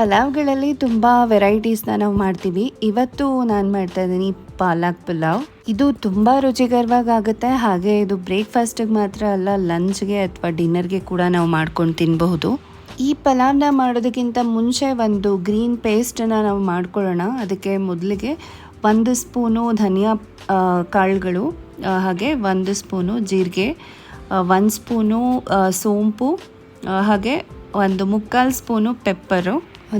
ಪಲಾವ್ಗಳಲ್ಲಿ ತುಂಬ ವೆರೈಟೀಸ್ನ ನಾವು ಮಾಡ್ತೀವಿ. ಇವತ್ತು ನಾನು ಮಾಡ್ತಾ ಇದ್ದೀನಿ ಪಾಲಕ್ ಪಲಾವ್. ಇದು ತುಂಬ ರುಚಿಕರವಾಗುತ್ತೆ. ಹಾಗೆ ಇದು ಬ್ರೇಕ್ಫಾಸ್ಟಿಗೆ ಮಾತ್ರ ಅಲ್ಲ, ಲಂಚ್ಗೆ ಅಥವಾ ಡಿನ್ನರ್ಗೆ ಕೂಡ ನಾವು ಮಾಡ್ಕೊಂಡು ತಿನ್ನಬಹುದು. ಈ ಪಲಾವ್ನ ಮಾಡೋದಕ್ಕಿಂತ ಮುಂಚೆ ಒಂದು ಗ್ರೀನ್ ಪೇಸ್ಟನ್ನು ನಾವು ಮಾಡ್ಕೊಳ್ಳೋಣ. ಅದಕ್ಕೆ ಮೊದಲಿಗೆ 1 ಸ್ಪೂನು ಧನಿಯಾ ಕಾಳುಗಳು, ಹಾಗೆ 1 ಸ್ಪೂನು ಜೀರಿಗೆ, 1 ಸ್ಪೂನು ಸೋಂಪು, ಹಾಗೆ 1/4 ಸ್ಪೂನು ಪೆಪ್ಪರು.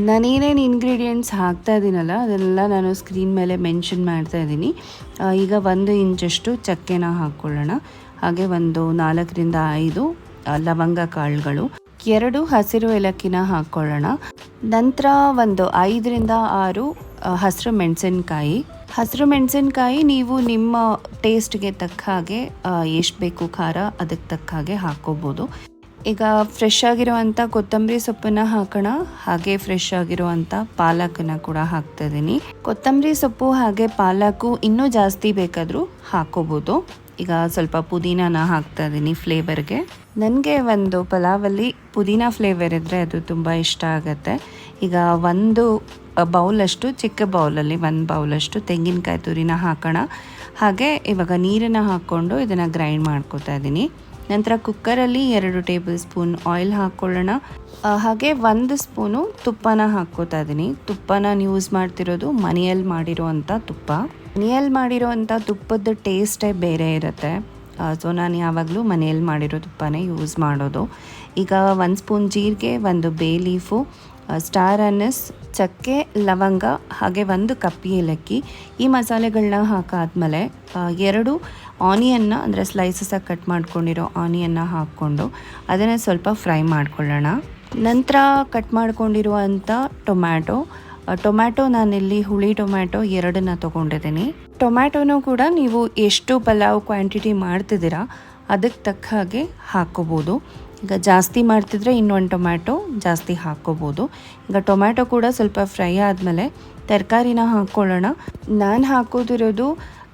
ನಾನೇನೇನು ಇಂಗ್ರೀಡಿಯೆಂಟ್ಸ್ ಹಾಕ್ತಾ ಇದ್ದೀನಲ್ಲ ಅದೆಲ್ಲ ನಾನು ಸ್ಕ್ರೀನ್ ಮೇಲೆ ಮೆನ್ಷನ್ ಮಾಡ್ತಾ ಇದ್ದೀನಿ. ಈಗ 1 ಇಂಚಷ್ಟು ಚಕ್ಕೆನ ಹಾಕ್ಕೊಳ್ಳೋಣ. ಹಾಗೆ 4ರಿಂದ 5 ಲವಂಗ ಕಾಳುಗಳು, 2 ಹಸಿರು ಏಲಕ್ಕಿನ ಹಾಕ್ಕೊಳ್ಳೋಣ. ನಂತರ 5ರಿಂದ 6 ಹಸಿರು ಮೆಣಸಿನ್ಕಾಯಿ. ಹಸಿರು ಮೆಣಸಿನ್ಕಾಯಿ ನೀವು ನಿಮ್ಮ ಟೇಸ್ಟ್ಗೆ ತಕ್ಕ ಹಾಗೆ ಎಷ್ಟು ಬೇಕು ಖಾರ ಅದಕ್ಕೆ ತಕ್ಕ ಹಾಗೆ ಹಾಕ್ಕೋಬೋದು. ಈಗ ಫ್ರೆಶ್ ಆಗಿರುವಂಥ ಕೊತ್ತಂಬರಿ ಸೊಪ್ಪನ್ನು ಹಾಕೋಣ. ಹಾಗೆ ಫ್ರೆಶ್ ಆಗಿರುವಂಥ ಪಾಲಕನ್ನು ಕೂಡ ಹಾಕ್ತಾ ಇದ್ದೀನಿ. ಕೊತ್ತಂಬರಿ ಸೊಪ್ಪು ಹಾಗೆ ಪಾಲಕು ಇನ್ನೂ ಜಾಸ್ತಿ ಬೇಕಾದರೂ ಹಾಕ್ಕೋಬೋದು. ಈಗ ಸ್ವಲ್ಪ ಪುದೀನಾನ ಹಾಕ್ತಾ ಇದ್ದೀನಿ ಫ್ಲೇವರ್ಗೆ. ನನಗೆ ಒಂದು ಪಲಾವಲ್ಲಿ ಪುದೀನ ಫ್ಲೇವರ್ ಇದ್ದರೆ ಅದು ತುಂಬ ಇಷ್ಟ ಆಗುತ್ತೆ. ಈಗ 1 ಬೌಲಷ್ಟು, ಚಿಕ್ಕ ಬೌಲಲ್ಲಿ 1 ಬೌಲಷ್ಟು ತೆಂಗಿನಕಾಯಿ ತುರಿನ ಹಾಕೋಣ. ಹಾಗೆ ಇವಾಗ ನೀರನ್ನು ಹಾಕ್ಕೊಂಡು ಇದನ್ನು ಗ್ರೈಂಡ್ ಮಾಡ್ಕೊತಾ ಇದ್ದೀನಿ. ನಂತರ ಕುಕ್ಕರಲ್ಲಿ 2 ಟೇಬಲ್ ಸ್ಪೂನ್ ಆಯಿಲ್ ಹಾಕ್ಕೊಳ್ಳೋಣ. ಹಾಗೆ 1 ಸ್ಪೂನು ತುಪ್ಪನ ಹಾಕ್ಕೋತಾ ಇದ್ದೀನಿ. ತುಪ್ಪ ನಾನು ಯೂಸ್ ಮಾಡ್ತಿರೋದು ಮನೆಯಲ್ಲಿ ಮಾಡಿರೋವಂಥ ತುಪ್ಪ. ಮನೆಯಲ್ಲಿ ಮಾಡಿರೋವಂಥ ತುಪ್ಪದ ಟೇಸ್ಟೇ ಬೇರೆ ಇರುತ್ತೆ. ಸೊ ನಾನು ಯಾವಾಗಲೂ ಮನೆಯಲ್ಲಿ ಮಾಡಿರೋ ತುಪ್ಪನೇ ಯೂಸ್ ಮಾಡೋದು. ಈಗ 1 ಸ್ಪೂನ್ ಜೀರಿಗೆ, 1 ಬೇ ಲೀಫು, ಸ್ಟಾರ್ ಅನಸ್, ಚಕ್ಕೆ, ಲವಂಗ, ಹಾಗೆ 1 ಕಪ್ಪಿ ಏಲಕ್ಕಿ. ಈ ಮಸಾಲೆಗಳನ್ನ ಹಾಕಾದ್ಮೇಲೆ 2 ಆನಿಯನ್ನ ಅಂದರೆ ಸ್ಲೈಸಸ್ಸಾಗಿ ಕಟ್ ಮಾಡ್ಕೊಂಡಿರೋ ಆನಿಯನ್ನ ಹಾಕ್ಕೊಂಡು ಅದನ್ನು ಸ್ವಲ್ಪ ಫ್ರೈ ಮಾಡ್ಕೊಳ್ಳೋಣ. ನಂತರ ಕಟ್ ಮಾಡ್ಕೊಂಡಿರುವಂಥ ಟೊಮ್ಯಾಟೊ ನಾನಿಲ್ಲಿ ಹುಳಿ ಟೊಮ್ಯಾಟೊ 2ನ್ನ ತೊಗೊಂಡಿದ್ದೀನಿ. ಟೊಮ್ಯಾಟೊನೂ ಕೂಡ ನೀವು ಎಷ್ಟು ಪಲಾವ್ ಕ್ವಾಂಟಿಟಿ ಮಾಡ್ತಿದ್ದೀರಾ ಅದಕ್ಕೆ ತಕ್ಕ ಹಾಗೆ ಹಾಕ್ಕೋಬೋದು. ಈಗ ಜಾಸ್ತಿ ಮಾಡ್ತಿದ್ರೆ ಇನ್ನೊಂದು ಟೊಮ್ಯಾಟೊ ಜಾಸ್ತಿ ಹಾಕ್ಕೋಬೋದು. ಈಗ ಟೊಮ್ಯಾಟೊ ಕೂಡ ಸ್ವಲ್ಪ ಫ್ರೈ ಆದಮೇಲೆ ತರಕಾರಿನ ಹಾಕ್ಕೊಳ್ಳೋಣ. ನಾನು ಹಾಕೋದಿರೋದು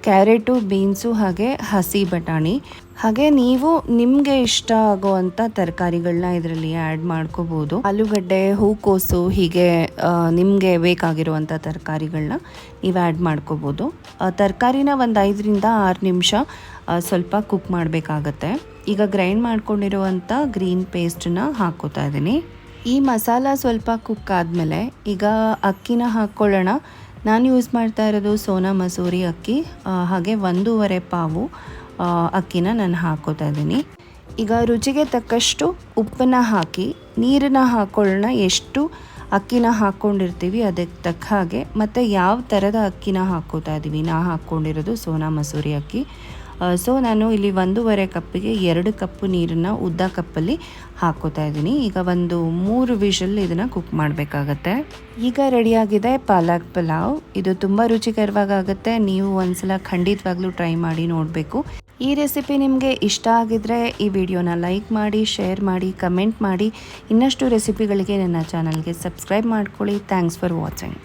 ಕ್ಯಾರೆಟು, ಬೀನ್ಸು, ಹಾಗೆ ಹಸಿ ಬಟಾಣಿ. ಹಾಗೆ ನೀವು ನಿಮಗೆ ಇಷ್ಟ ಆಗೋವಂಥ ತರಕಾರಿಗಳನ್ನ ಇದರಲ್ಲಿ ಆ್ಯಡ್ ಮಾಡ್ಕೋಬೋದು. ಆಲೂಗಡ್ಡೆ, ಹೂಕೋಸು, ಹೀಗೆ ನಿಮಗೆ ಬೇಕಾಗಿರುವಂಥ ತರಕಾರಿಗಳನ್ನ ನೀವು ಆ್ಯಡ್ ಮಾಡ್ಕೋಬೋದು. ತರಕಾರಿನ 5ರಿಂದ 6 ನಿಮಿಷ ಸ್ವಲ್ಪ ಕುಕ್ ಮಾಡಬೇಕಾಗತ್ತೆ. ಈಗ ಗ್ರೈಂಡ್ ಮಾಡ್ಕೊಂಡಿರುವಂಥ ಗ್ರೀನ್ ಪೇಸ್ಟನ್ನ ಹಾಕ್ಕೋತಾ ಇದ್ದೀನಿ. ಈ ಮಸಾಲ ಸ್ವಲ್ಪ ಕುಕ್ ಆದಮೇಲೆ ಈಗ ಅಕ್ಕಿನ ಹಾಕ್ಕೊಳ್ಳೋಣ. ನಾನು ಯೂಸ್ ಮಾಡ್ತಾ ಇರೋದು ಸೋನಾ ಮಸೂರಿ ಅಕ್ಕಿ. ಹಾಗೆ 1.5 ಪಾವು ಅಕ್ಕಿನ ನಾನು ಹಾಕ್ಕೋತಾ ಇದ್ದೀನಿ. ಈಗ ರುಚಿಗೆ ತಕ್ಕಷ್ಟು ಉಪ್ಪನ್ನು ಹಾಕಿ ನೀರನ್ನು ಹಾಕ್ಕೊಳ್ಳೋಣ. ಎಷ್ಟು ಅಕ್ಕಿನ ಹಾಕ್ಕೊಂಡಿರ್ತೀವಿ ಅದಕ್ಕೆ ತಕ್ಕ ಹಾಗೆ, ಮತ್ತು ಯಾವ ಥರದ ಅಕ್ಕಿನ ಹಾಕ್ಕೋತಾ ಇದ್ದೀವಿ. ನಾ ಹಾಕ್ಕೊಂಡಿರೋದು ಸೋನಾ ಮಸೂರಿ ಅಕ್ಕಿ. ಸೊ ನಾನು ಇಲ್ಲಿ 1.5 ಕಪ್ಪಿಗೆ 2 ಕಪ್ಪು ನೀರನ್ನು ಉದ್ದ ಕಪ್ಪಲ್ಲಿ ಹಾಕ್ಕೋತಾ ಇದ್ದೀನಿ. ಈಗ 3 ವಿಷಲ್ ಇದನ್ನು ಕುಕ್ ಮಾಡಬೇಕಾಗತ್ತೆ. ಈಗ ರೆಡಿಯಾಗಿದೆ ಪಾಲಕ್ ಪಲಾವ್. ಇದು ತುಂಬ ರುಚಿಕರವಾಗುತ್ತೆ. ನೀವು ಒಂದ್ಸಲ ಖಂಡಿತವಾಗ್ಲೂ ಟ್ರೈ ಮಾಡಿ ನೋಡಬೇಕು. ಈ ರೆಸಿಪಿ ನಿಮಗೆ ಇಷ್ಟ ಆಗಿದ್ರೆ ಈ ವಿಡಿಯೋನ ಲೈಕ್ ಮಾಡಿ, ಶೇರ್ ಮಾಡಿ, ಕಮೆಂಟ್ ಮಾಡಿ. ಇನ್ನಷ್ಟು ರೆಸಿಪಿಗಳಿಗೆ ನನ್ನ ಚಾನಲ್ಗೆ ಸಬ್ಸ್ಕ್ರೈಬ್ ಮಾಡ್ಕೊಳ್ಳಿ. Thanks for watching.